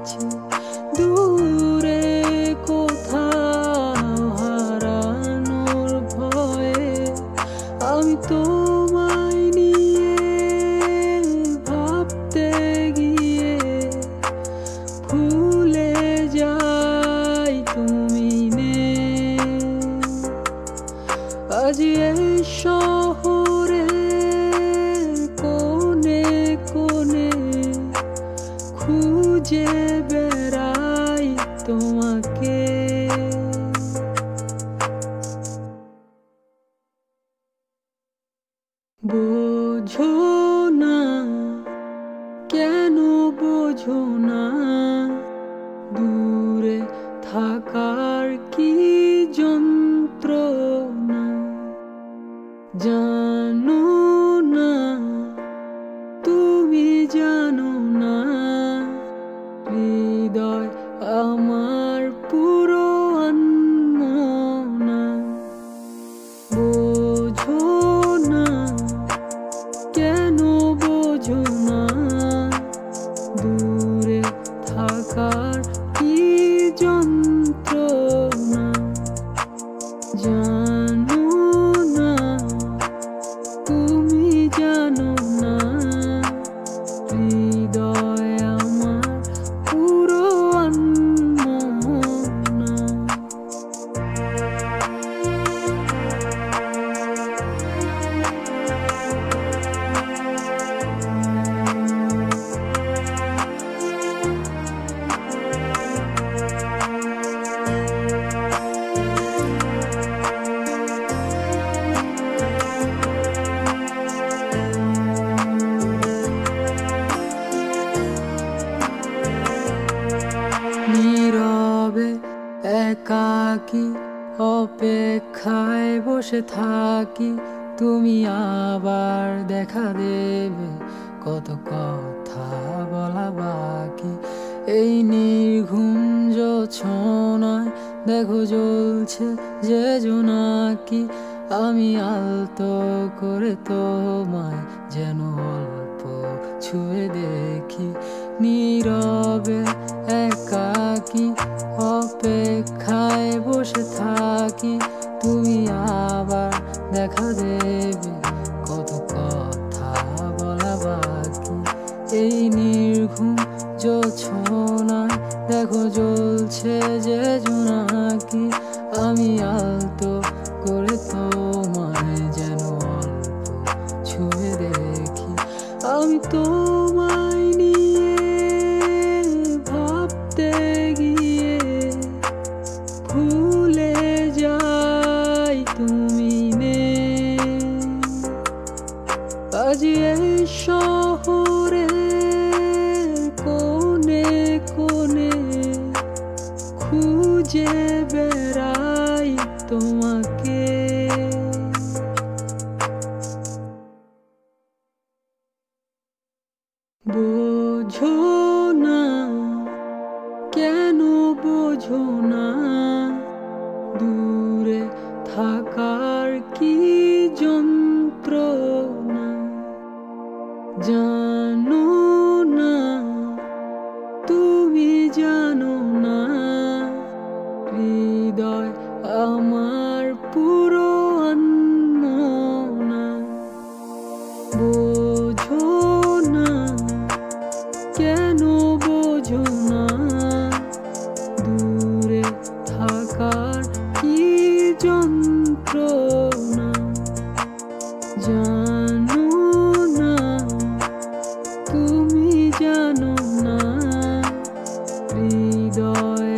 আছি দূরে কোথাও হারানোর ভয়ে। আমি তোমায় নিয়ে ভাবতে গিয়ে ভুলে যাই তুমি নেই। আজ এই শহরে কোনে কোনে খুঁজে বেড়াই তোমাকে। বোঝো না কেন বোঝো না দূরে থাকার কি যন্ত্রণা। জানো না তুমি জানো না হৃদয় আমার পুরো আনমনা। বোঝো না কেন বোঝো না দূরে থাকার কি যন্ত্রণা। জানো না তুমি জানো না হৃদয় আমার পুরো আনমনা। নীরবে একাকী অপেক্ষায় বসে থাকি তুমি আবার দেখা দেবে কত কথা বলা বাকি। এই নির্ঘুম জোছনায় দেখো জ্বলছে যে জোনাকি। আমি আলতো করে তোমায় যেন অল্প ছুঁয়ে দেখি। নীরবে একাকী অপেক্ষায় বসে থাকি তুমি আবার দেখা দেবে কত কথা বলা বাকি। এই নির্ঘুম জোছনায় দেখো জ্বলছে যে জোনাকি। আমি আলতো করে তোমায় যেন অল্প ছুঁয়ে দেখি। আমি তোমায় নিয়ে ভাবতে গিয়ে ভুলে যাই তুমি নেই। আজ এই শহরে কোনে কোনে খুঁজে বেড়াই তোমাকে। বোঝো না কেন বোঝো না দূরে থাকার কি যন্ত্রণা। জানো না তুমি জানো না হৃদয় আমার পুরো আনমনা। বোঝো না কেন বোঝো না দূরে থাকার কি যন্ত্রণা। জানো না তুমি জানো না হৃদয়